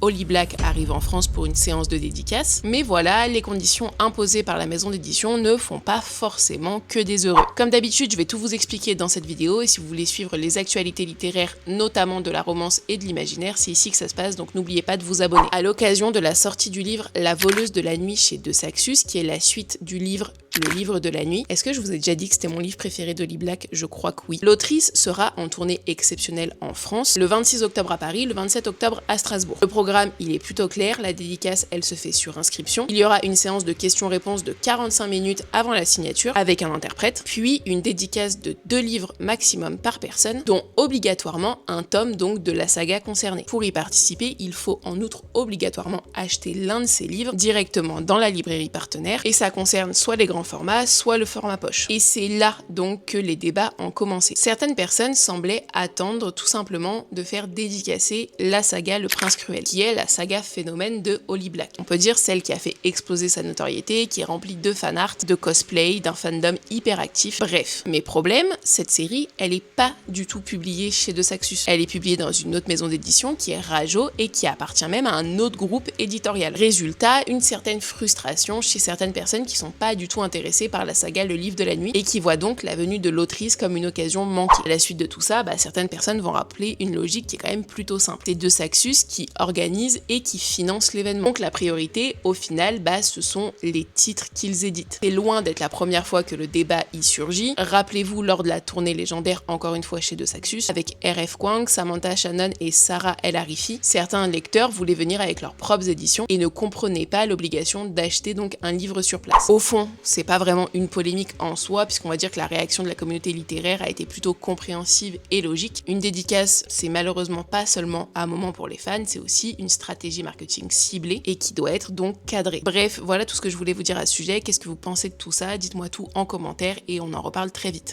Holly Black arrive en France pour une séance de dédicace. Mais voilà, les conditions imposées par la maison d'édition ne font pas forcément que des heureux. Comme d'habitude, je vais tout vous expliquer dans cette vidéo et si vous voulez suivre les actualités littéraires, notamment de la romance et de l'imaginaire, c'est ici que ça se passe, donc n'oubliez pas de vous abonner. À l'occasion de la sortie du livre La voleuse de la nuit chez De Saxus, qui est la suite du livre Le livre de la nuit. Est-ce que je vous ai déjà dit que c'était mon livre préféré d'Holly Black? Je crois que oui. L'autrice sera en tournée exceptionnelle en France, le 26 octobre à Paris, le 27 octobre à Strasbourg. Le programme, il est plutôt clair, la dédicace, elle se fait sur inscription. Il y aura une séance de questions-réponses de 45 minutes avant la signature, avec un interprète, puis une dédicace de 2 livres maximum par personne, dont obligatoirement un tome donc de la saga concernée. Pour y participer, il faut en outre obligatoirement acheter l'un de ces livres directement dans la librairie partenaire, et ça concerne soit les grands format, soit le format poche. Et c'est là donc que les débats ont commencé. Certaines personnes semblaient attendre tout simplement de faire dédicacer la saga Le Prince Cruel, qui est la saga phénomène de Holly Black. On peut dire celle qui a fait exploser sa notoriété, qui est remplie de fanart, de cosplay, d'un fandom hyper actif, bref. Mais problème, cette série, elle est pas du tout publiée chez De Saxus. Elle est publiée dans une autre maison d'édition qui est Rajo et qui appartient même à un autre groupe éditorial. Résultat, une certaine frustration chez certaines personnes qui sont pas du tout intéressés par la saga Le Livre de la Nuit et qui voient donc la venue de l'autrice comme une occasion manquée. À la suite de tout ça, certaines personnes vont rappeler une logique qui est quand même plutôt simple. C'est De Saxus qui organise et qui finance l'événement. Donc la priorité, au final, ce sont les titres qu'ils éditent. C'est loin d'être la première fois que le débat y surgit. Rappelez-vous lors de la tournée légendaire, encore une fois chez De Saxus, avec R.F. Kuang, Samantha Shannon et Sarah El Arifi, certains lecteurs voulaient venir avec leurs propres éditions et ne comprenaient pas l'obligation d'acheter donc un livre sur place. Au fond, c'est pas vraiment une polémique en soi, puisqu'on va dire que la réaction de la communauté littéraire a été plutôt compréhensive et logique. Une dédicace, c'est malheureusement pas seulement un moment pour les fans, c'est aussi une stratégie marketing ciblée et qui doit être donc cadrée. Bref, voilà tout ce que je voulais vous dire à ce sujet. Qu'est-ce que vous pensez de tout ça? Dites-moi tout en commentaire et on en reparle très vite.